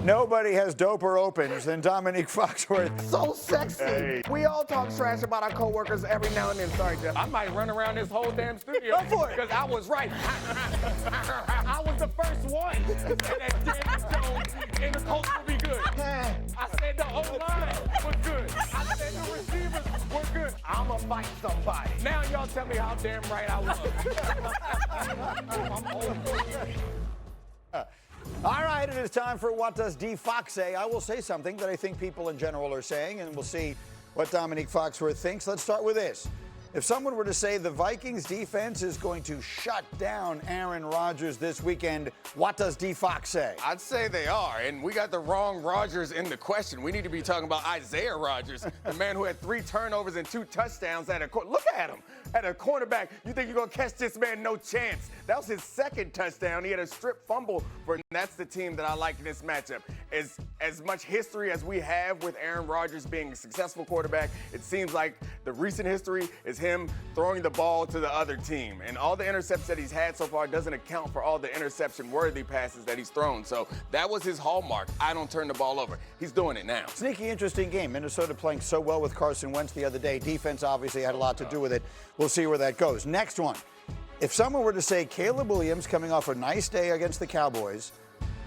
Nobody has doper opens than Domonique Foxworth. So sexy. Hey. We all talk trash about our coworkers every now and then. Sorry, Jeff. I might run around this whole damn studio Go for it. because I was right. I was the first one. And that damn Jones and the Colts will be good. I said the O-line was good. I said the receivers were good. I'ma fight somebody. Now y'all tell me how damn right I was. I'm old. All right, it is time for What Does D Fox Say? I will say something that I think people in general are saying, and we'll see what Domonique Foxworth thinks. Let's start with this. If someone were to say the Vikings defense is going to shut down Aaron Rodgers this weekend, what does D Fox say? I'd say they are, and we got the wrong Rodgers in the question. We need to be talking about Isaiah Rodgers, the man who had 3 turnovers and 2 touchdowns at a look at him at a cornerback. You think you're gonna catch this man? No chance. That was his 2nd touchdown. He had a strip fumble, and that's the team that I like in this matchup. As much history as we have with Aaron Rodgers being a successful quarterback, it seems like the recent history is him throwing the ball to the other team. And all the interceptions that he's had so far doesn't account for all the interception-worthy passes that he's thrown. So that was his hallmark. I don't turn the ball over. He's doing it now. Sneaky, interesting game. Minnesota playing so well with Carson Wentz the other day. Defense obviously had a lot to do with it. We'll see where that goes. Next one. If someone were to say Caleb Williams coming off a nice day against the Cowboys,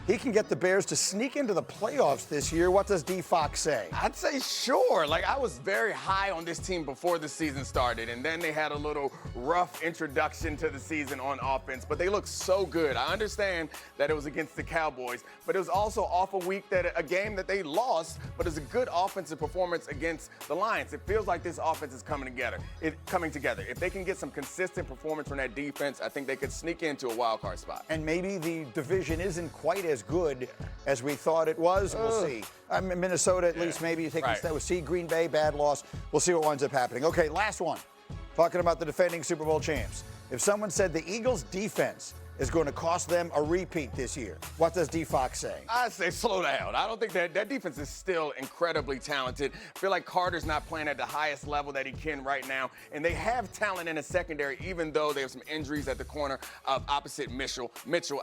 he can get the Bears to sneak into the playoffs this year, what does D Fox say? I'd say sure. Like, I was very high on this team before the season started, and then they had a little rough introduction to the season on offense, but they look so good. I understand that it was against the Cowboys, but it was also off a game that they lost, but it's a good offensive performance against the Lions. It feels like this offense is coming together. If they can get some consistent performance from that defense, I think they could sneak into a wild card spot. And maybe the division isn't quite as good as we thought it was. We'll see. Minnesota, at least, maybe you take a step. We'll see. Green Bay, bad loss. We'll see what winds up happening. Okay, last one. Talking about the defending Super Bowl champs. If someone said the Eagles' defense is going to cost them a repeat this year, what does D Fox say? I'd say slow down. I don't think that defense is still incredibly talented. I feel like Carter's not playing at the highest level that he can right now, and they have talent in the secondary, even though they have some injuries at the corner of opposite Mitchell.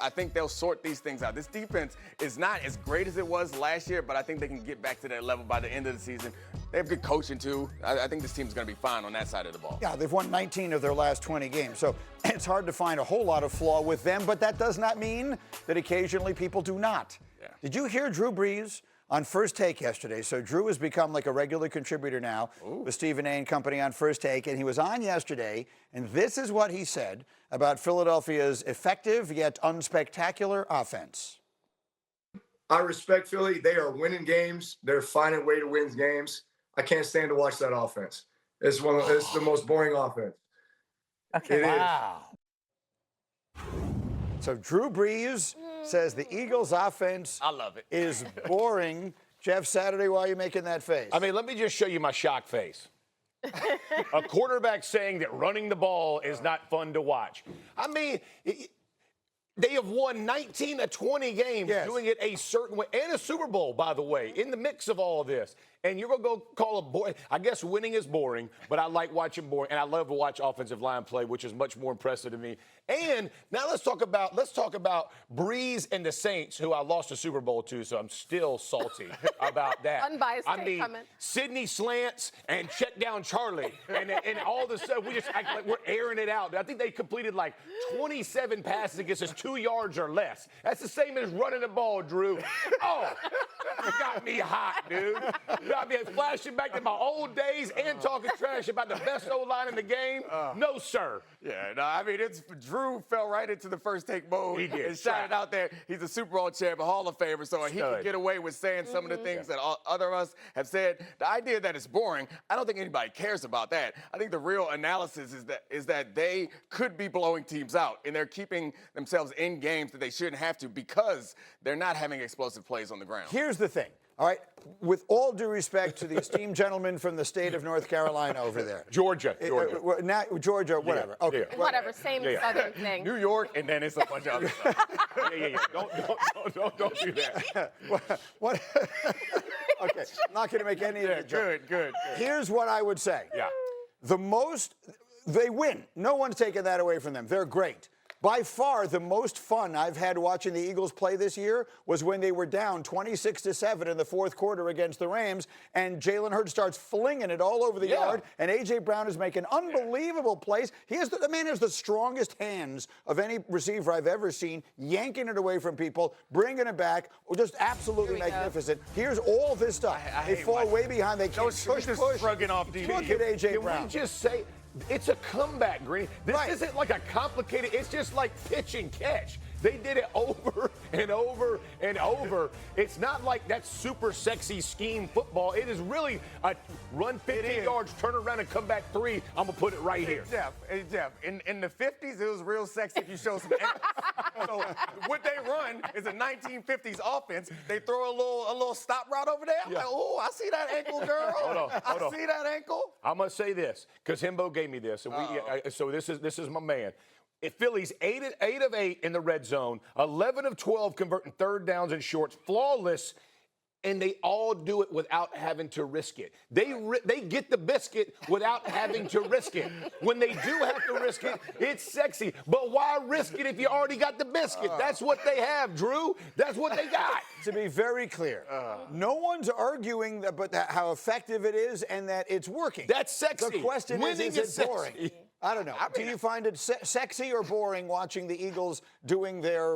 I think they'll sort these things out. This defense is not as great as it was last year, but I think they can get back to that level by the end of the season. They have good coaching, too. I think this team's going to be fine on that side of the ball. Yeah, they've won 19 of their last 20 games, so it's hard to find a whole lot of flaw with them, but that does not mean that occasionally people do not. Yeah. Did you hear Drew Brees on First Take yesterday? So Drew has become like a regular contributor now with Stephen A. and company on First Take, and he was on yesterday, and this is what he said about Philadelphia's effective yet unspectacular offense. I respect Philly. They are winning games. They're finding a way to win games. I can't stand to watch that offense. It's the most boring offense. Okay. Wow. So Drew Brees says the Eagles' offense I love it. is boring. Jeff, Saturday, why are you making that face? I mean, let me just show you my shock face. A quarterback saying that running the ball is not fun to watch. I mean, they have won 19 of 20 games doing it a certain way, and a Super Bowl, by the way, in the mix of all of this. And you're going to go call a boy. I guess winning is boring, but I like watching boring, and I love to watch offensive line play, which is much more impressive to me. And now let's talk about Brees and the Saints, who I lost a Super Bowl to, so I'm still salty about that. Unbiased I mean, comment. Sydney slants and check down Charlie, and all of a sudden we just act like we're airing it out. I think they completed like 27 passes against us 2 yards or less. That's the same as running the ball, Drew. Oh, you got me hot, dude. You got me flashing back to my old days and talking trash about the best O-line in the game. No, sir. Yeah, no, I mean, Drew fell right into the First Take mode. He did. And shouted out there. He's a Super Bowl champ, a Hall of Famer, so he can get away with saying some of the things that other of us have said. The idea that it's boring, I don't think anybody cares about that. I think the real analysis is that they could be blowing teams out, and they're keeping themselves in games that they shouldn't have to because they're not having explosive plays on the ground. Here's the thing. All right, with all due respect to the esteemed gentleman from the state of North Carolina over there. Georgia. Georgia, whatever. Yeah, okay. yeah. Whatever, same southern thing. New York, and then it's a bunch of other stuff. Yeah. Don't do that. What? Okay, I'm not going to make any of the jokes. Good. Here's what I would say. Yeah. They win. No one's taking that away from them. They're great. By far, the most fun I've had watching the Eagles play this year was when they were down 26-7 in the fourth quarter against the Rams, and Jalen Hurts starts flinging it all over the yard, and A.J. Brown is making unbelievable plays. The man has the strongest hands of any receiver I've ever seen, yanking it away from people, bringing it back, just absolutely magnificent. Here's all this stuff. They fall way behind. They can't push. Shrugging off DB. Look at A.J. Brown. Can we just say it's a comeback, Green? This isn't like a complicated, it's just like pitch and catch. They did it over and over and over. It's not like that super sexy scheme football. It is really a run 15 yards, turn around and come back 3. I'm going to put it right here. Jeff, in the 50s, it was real sexy if you show some ankle. So what they run is a 1950s offense. They throw a little stop route over there. I'm like, oh, I see that ankle, girl. Hold on. See that ankle. I'm going to say this because Himbo gave me this. And so this is my man. Philly's 8 of 8 in the red zone, 11 of 12 converting third downs and shorts, flawless, and they all do it without having to risk it. They get the biscuit without having to risk it. When they do have to risk it, it's sexy. But why risk it if you already got the biscuit? That's what they have, Drew. That's what they got. To be very clear, no one's arguing how effective it is and that it's working. That's sexy. The question is it boring? Sexy. I don't know. Do you find it sexy or boring watching the Eagles doing their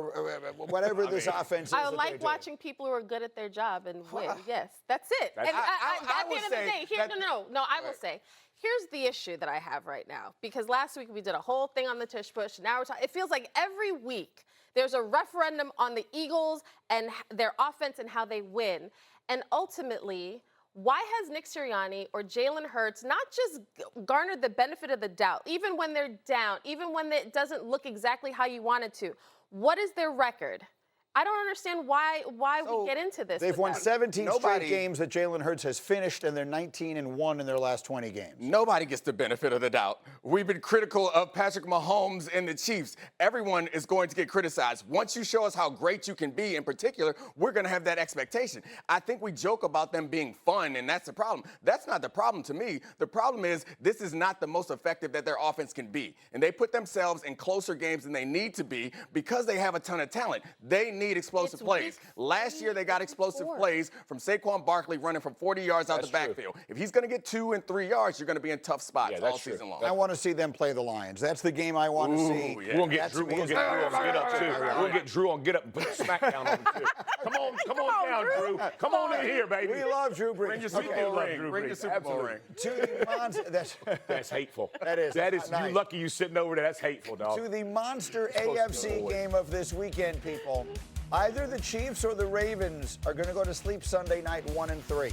whatever this offense is? I like watching people who are good at their job and win. Yes, that's it. And at the end of the day, I will say, here's the issue that I have right now. Because last week we did a whole thing on the tush push. Now we're talking. It feels like every week there's a referendum on the Eagles and their offense and how they win. And ultimately, why has Nick Sirianni or Jalen Hurts not just garnered the benefit of the doubt, even when they're down, even when it doesn't look exactly how you want it to? What is their record? I don't understand why we get into this. They've won 17 straight games that Jalen Hurts has finished, and they're 19-1 in their last 20 games. Nobody gets the benefit of the doubt. We've been critical of Patrick Mahomes and the Chiefs. Everyone is going to get criticized. Once you show us how great you can be, in particular, we're going to have that expectation. I think we joke about them being fun, and that's the problem. That's not the problem to me. The problem is this is not the most effective that their offense can be. And they put themselves in closer games than they need to be because they have a ton of talent. They need explosive plays. Last year, they got explosive plays from Saquon Barkley running from 40 yards out the backfield. If he's going to get 2 and 3 yards, you're going to be in tough spots all season long. I want to see them play the Lions. That's the game I want to see. We're going to get Drew on Get Up, too. We're going to get Drew on Get Up, put smackdown on him, too. Come on down, Drew. Come on in here, baby. We love Drew Brees. Bring your Super Bowl ring. Bring your Super Bowl ring. To the monster. That's hateful. That is. You lucky you sitting over there. That's hateful, dog. To the monster AFC game of this weekend, people. Either the Chiefs or the Ravens are going to go to sleep Sunday night 1-3.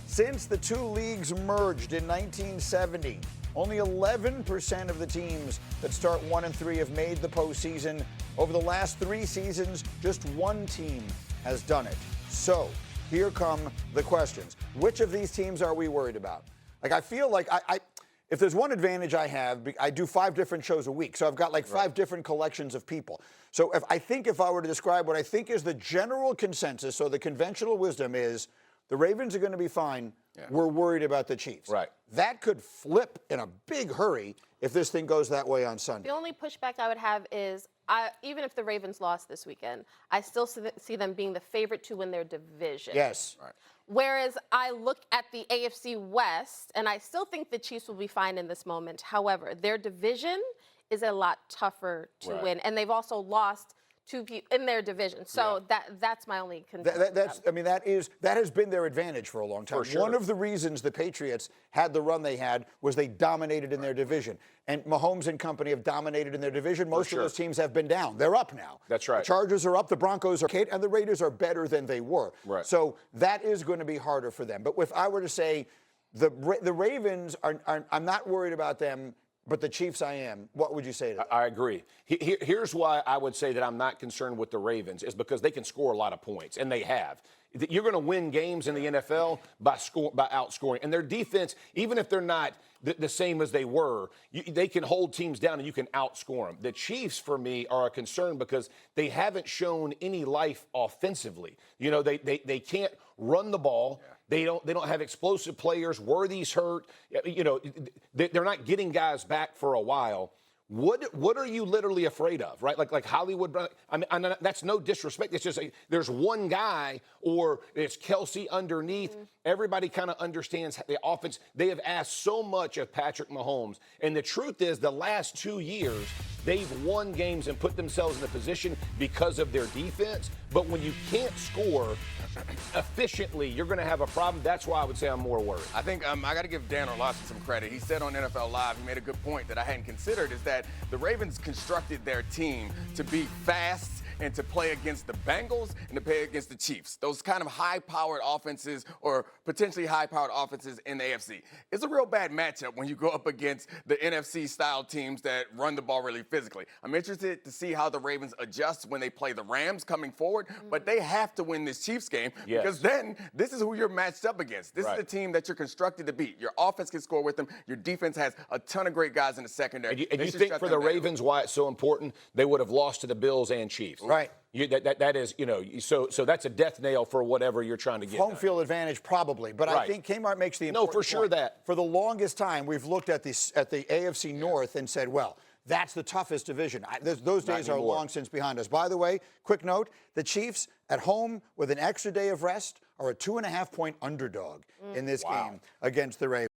Since the two leagues merged in 1970, only 11% of the teams that start 1-3 have made the postseason. Over the last 3 seasons, just one team has done it. So here come the questions. Which of these teams are we worried about? Like, I feel like if there's one advantage I have, I do 5 different shows a week. So I've got like 5 different collections of people. So if I were to describe what I think is the general consensus, so the conventional wisdom is the Ravens are going to be fine. Yeah. We're worried about the Chiefs. Right. That could flip in a big hurry if this thing goes that way on Sunday. The only pushback I would have is even if the Ravens lost this weekend, I still see them being the favorite to win their division. Yes. Right. Whereas I look at the AFC West, and I still think the Chiefs will be fine in this moment. However, their division is a lot tougher to win, and they've also lost 2 people in their division. So that's my only concern. That has been their advantage for a long time. For sure. One of the reasons the Patriots had the run they had was they dominated in their division. And Mahomes and company have dominated in their division. Most of those teams have been down. They're up now. That's right. The Chargers are up, the Broncos are and the Raiders are better than they were. Right. So that is going to be harder for them. But if I were to say the Ravens I'm not worried about them, but the Chiefs I am, what would you say to that? I agree. Here's why I would say that I'm not concerned with the Ravens is because they can score a lot of points, and they have. You're going to win games in the NFL by outscoring. And their defense, even if they're not the same as they were, they can hold teams down and you can outscore them. The Chiefs, for me, are a concern because they haven't shown any life offensively. You know, they can't run the ball. Yeah. They don't have explosive players. Worthy's hurt. You know, they're not getting guys back for a while. What are you literally afraid of, right? Like Hollywood. I mean, that's no disrespect. It's just there's one guy, or it's Kelsey underneath. Everybody kind of understands the offense. They have asked so much of Patrick Mahomes, and the truth is, the last 2 years they've won games and put themselves in a position because of their defense. But when you can't score efficiently, you're going to have a problem. That's why I would say I'm more worried. I think I got to give Dan Orlovsky some credit. He said on NFL Live, he made a good point that I hadn't considered, is that the Ravens constructed their team to be fast and to play against the Bengals and to play against the Chiefs. Those kind of high-powered offenses, or potentially high-powered offenses in the AFC. It's a real bad matchup when you go up against the NFC-style teams that run the ball really physically. I'm interested to see how the Ravens adjust when they play the Rams coming forward, but they have to win this Chiefs game because then this is who you're matched up against. This is the team that you're constructed to beat. Your offense can score with them. Your defense has a ton of great guys in the secondary. And you think for the Ravens why it's so important, they would have lost to the Bills and Chiefs. Right. That is, so that's a death nail for whatever you're trying to get. Home field advantage, probably. But I think Kmart makes the important for sure point. that. For the longest time, we've looked at the AFC North and said, well, that's the toughest division. Those days are long since behind us. By the way, quick note, the Chiefs at home with an extra day of rest are a 2.5-point underdog in this game against the Ravens.